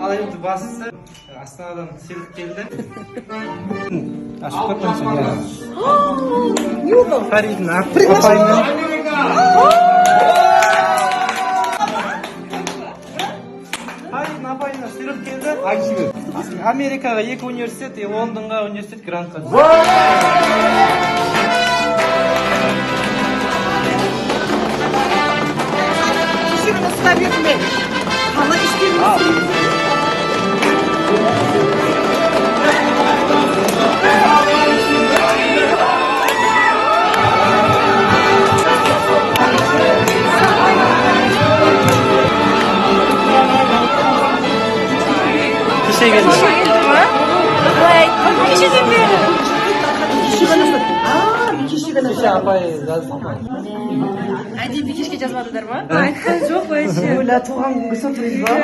Ал енді бастысы Астанадан сыйлық келді. Ашып көрсеңіз иә. Фаридың апайымен. Фаридың апайына сыйлық келді. Америкаға 2 университет, Лондонға университет грантқа түсті. Kişinin ısrar etme. Hala işlerimiz. Teşekkür ederim. Kişi апай жазды ма? Әдеби кешке жазбадыңдар ма? Yok, вообще. Öyle tuğan sürpriz var.